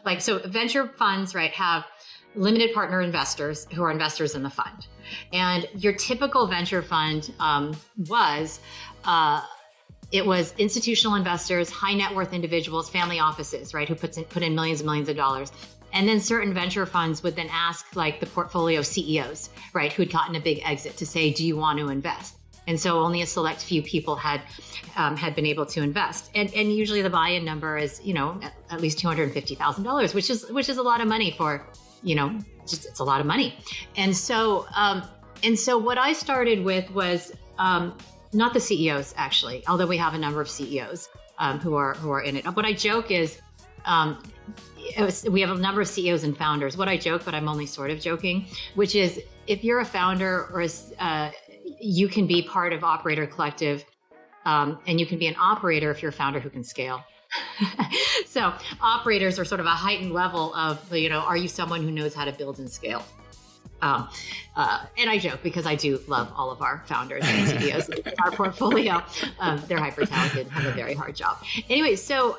Like, so venture funds, right, have limited partner investors who are investors in the fund. And your typical venture fund it was institutional investors, high net worth individuals, family offices, right, who put in millions and millions of dollars. And then certain venture funds would then ask like the portfolio CEOs, right, who'd gotten a big exit to say, do you want to invest? And so only a select few people had been able to invest. And usually the buy-in number is, at least $250,000, which is a lot of money for, it's a lot of money. And so what I started with was, not the CEOs, actually, although we have a number of CEOs who are in it. What I joke is we have a number of CEOs and founders. What I joke, but I'm only sort of joking, which is if you're a founder or you can be part of Operator Collective, and you can be an operator if you're a founder who can scale. So operators are sort of a heightened level of, are you someone who knows how to build and scale? And I joke because I do love all of our founders and CEOs in our portfolio. They're hyper talented, have a very hard job. Anyway, so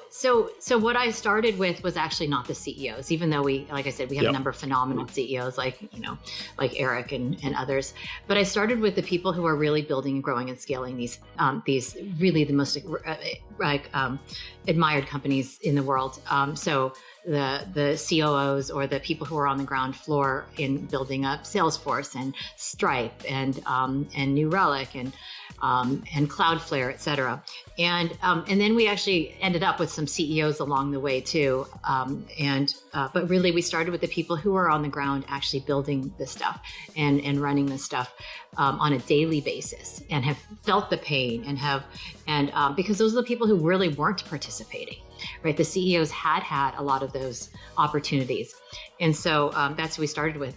what I started with was actually not the CEOs, even though like I said, we have a number of phenomenal CEOs like Eric and others. But I started with the people who are really building and growing and scaling these really the most admired companies in the world. So the COOs or the people who are on the ground floor in building up Salesforce and Stripe and New Relic and Cloudflare, et cetera. And then we actually ended up with some CEOs along the way too. But really we started with the people who are on the ground actually building this stuff and running this stuff on a daily basis and have felt the pain and because those are the people who really weren't participating. Right, the CEOs had a lot of those opportunities, and so that's what we started with.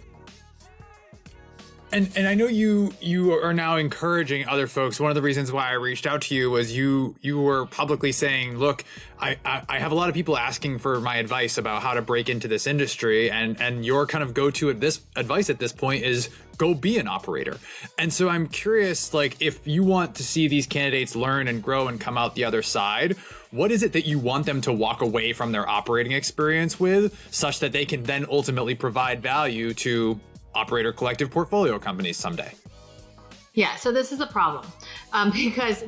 And I know you are now encouraging other folks. One of the reasons why I reached out to you was you were publicly saying, look, I have a lot of people asking for my advice about how to break into this industry, and your kind of go-to advice at this point is go be an operator. And so I'm curious, like, if you want to see these candidates learn and grow and come out the other side, what is it that you want them to walk away from their operating experience with, such that they can then ultimately provide value to Operator Collective portfolio companies someday? Yeah, so this is a problem because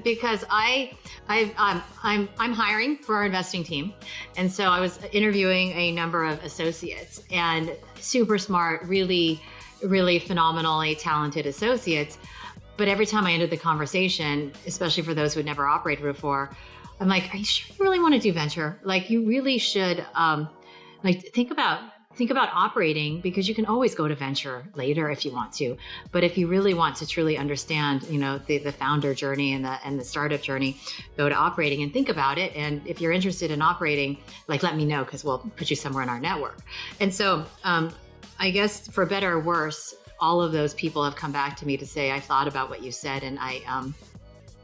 I'm hiring for our investing team, and so I was interviewing a number of associates and super smart, really, really phenomenally talented associates. But every time I ended the conversation, especially for those who had never operated before, I'm like, are you sure you really want to do venture? Like, you really should think about operating, because you can always go to venture later if you want to. But if you really want to truly understand, the founder journey and the startup journey, go to operating and think about it. And if you're interested in operating, let me know, because we'll put you somewhere in our network. And so I guess for better or worse, all of those people have come back to me to say, I thought about what you said, and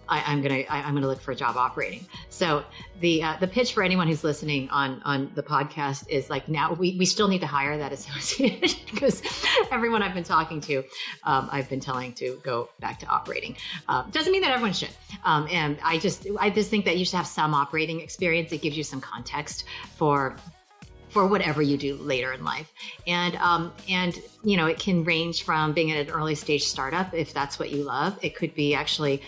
I'm gonna look for a job operating. So the pitch for anyone who's listening on the podcast is like, now we still need to hire that associate because everyone I've been talking to, I've been telling to go back to operating. Doesn't mean that everyone should. And I just think that you should have some operating experience. It gives you some context for whatever you do later in life. And it can range from being at an early stage startup, if that's what you love. It could be actually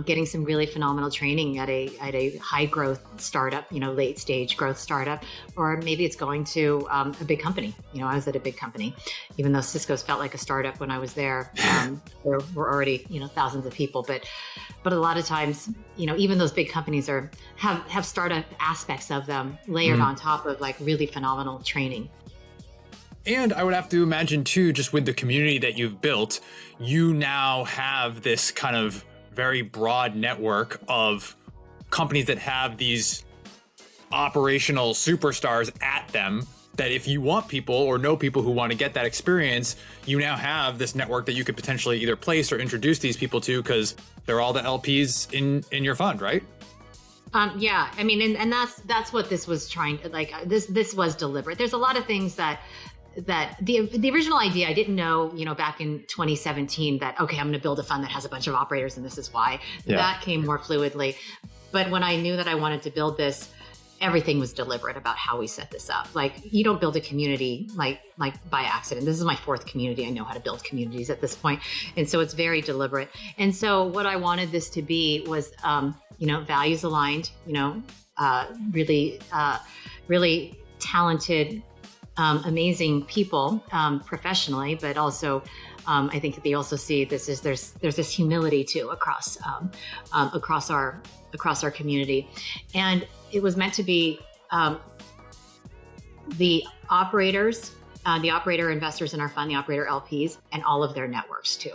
getting some really phenomenal training at a high growth startup, late stage growth startup, or maybe it's going to a big company. I was at a big company, even though Cisco's felt like a startup when I was there. There were already, thousands of people, but a lot of times, even those big companies have startup aspects of them layered on top of really phenomenal training. And I would have to imagine too, just with the community that you've built, you now have this kind of very broad network of companies that have these operational superstars at them, that if you want people or know people who want to get that experience, you now have this network that you could potentially either place or introduce these people to, because they're all the LPs in your fund, right? Yeah, I mean, and that's what this was trying to, this was deliberate. There's a lot of things that the original idea, I didn't know, back in 2017 that, okay, I'm going to build a fund that has a bunch of operators and this is why. Yeah. That came more fluidly. But when I knew that I wanted to build this everything was deliberate about how we set this up. Like, you don't build a community like by accident. This is my fourth community. I know how to build communities at this point. And so it's very deliberate. And so what I wanted this to be was, values aligned, really talented, amazing people, professionally, but also, I think that they also see this as there's this humility too across our community. And it was meant to be the operators, the operator investors in our fund, the operator LPs, and all of their networks too.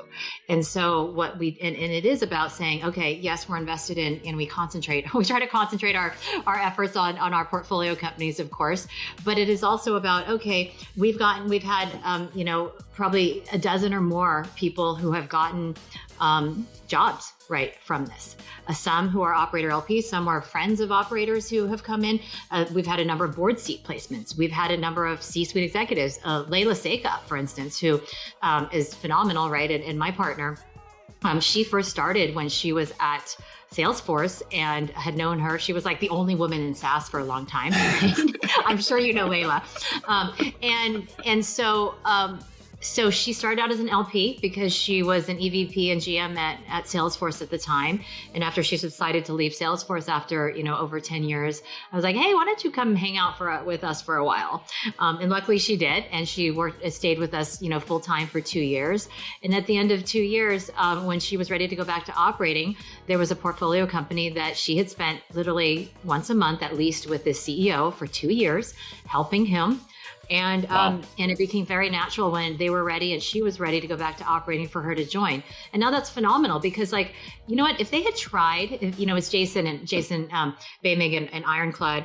And so what and it is about saying, okay, yes, we're invested in, and we try to concentrate our efforts on our portfolio companies, of course, but it is also about, okay, we've had, probably a dozen or more people who have gotten jobs right from this. Some who are operator LPs, some are friends of operators who have come in. We've had a number of board seat placements. We've had a number of C-suite executives. Layla Seika, for instance, who is phenomenal, right? And my partner, she first started when she was at Salesforce and had known her. She was like the only woman in SaaS for a long time. I'm sure you know Layla. So she started out as an LP because she was an EVP and GM at Salesforce at the time. And after she decided to leave Salesforce after, over 10 years, I was like, hey, why don't you come hang out with us for a while? And luckily she did. And she stayed with us, full time for 2 years. And at the end of 2 years, when she was ready to go back to operating, there was a portfolio company that she had spent literally once a month, at least, with this CEO for 2 years, helping him. And Wow. And it became very natural when they were ready and she was ready to go back to operating for her to join. And now that's phenomenal because, like, you know what, if they had tried, it's Jason Baymig and Ironclad,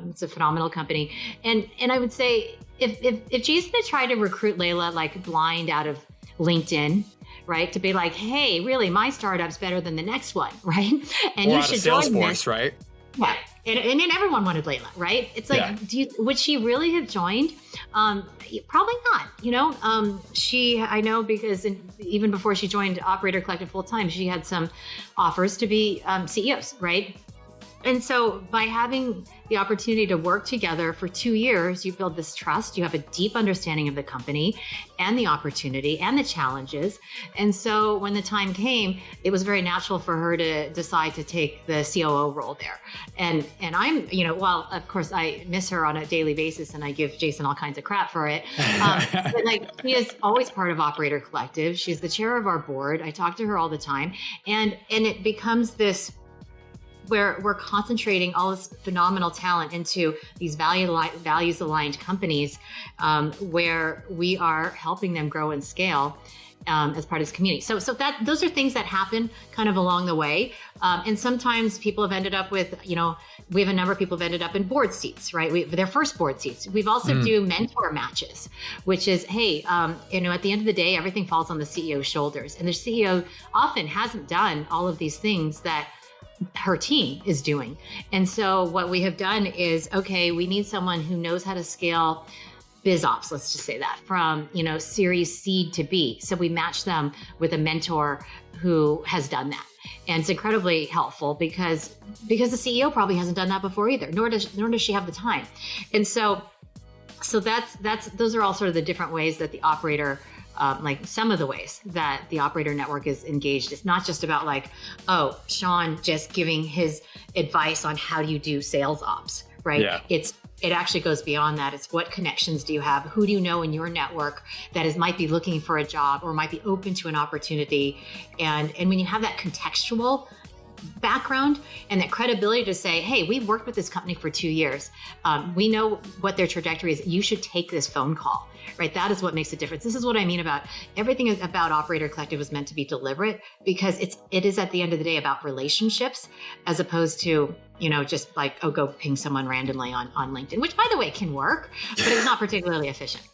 it's a phenomenal company. And I would say if Jason had tried to recruit Layla like blind out of LinkedIn, right, to be like, hey, really, my startup's better than the next one, right? And Or you out should of join Salesforce, this. right? Yeah. And then everyone wanted Layla, right? It's like, Yeah. would she really have joined? Probably not. I know because even before she joined Operator Collective full time, she had some offers to be CEOs, right? And so by having the opportunity to work together for 2 years, you build this trust, you have a deep understanding of the company and the opportunity and the challenges. And so when the time came, it was very natural for her to decide to take the COO role there. And I'm, while of course I miss her on a daily basis and I give Jason all kinds of crap for it, but like, she is always part of Operator Collective. She's the chair of our board. I talk to her all the time. And it becomes this where we're concentrating all this phenomenal talent into these values-aligned companies, where we are helping them grow and scale as part of this community. So those are things that happen kind of along the way. And sometimes people have ended up with, we have a number of people have ended up in board seats, right? Their first board seats. We've also do mentor matches, which is, hey, at the end of the day, everything falls on the CEO's shoulders. And the CEO often hasn't done all of these things that her team is doing. And so what we have done is, okay, we need someone who knows how to scale biz ops, let's just say that, from, series seed to B. So we match them with a mentor who has done that. And it's incredibly helpful because the CEO probably hasn't done that before either, nor does she have the time. And so those are all sort of the different ways that the operator, like some of the ways that the operator network is engaged. It's not just about like, oh, Sean just giving his advice on how do you do sales ops, right? Yeah. It actually goes beyond that. It's what connections do you have? Who do you know in your network that might be looking for a job or might be open to an opportunity? And when you have that contextual background and that credibility to say, hey, we've worked with this company for 2 years. We know what their trajectory is. You should take this phone call, right? That is what makes a difference. This is what I mean about everything about Operator Collective was meant to be deliberate because it is at the end of the day about relationships as opposed to, just like, oh, go ping someone randomly on LinkedIn, which by the way can work, but it's not particularly efficient.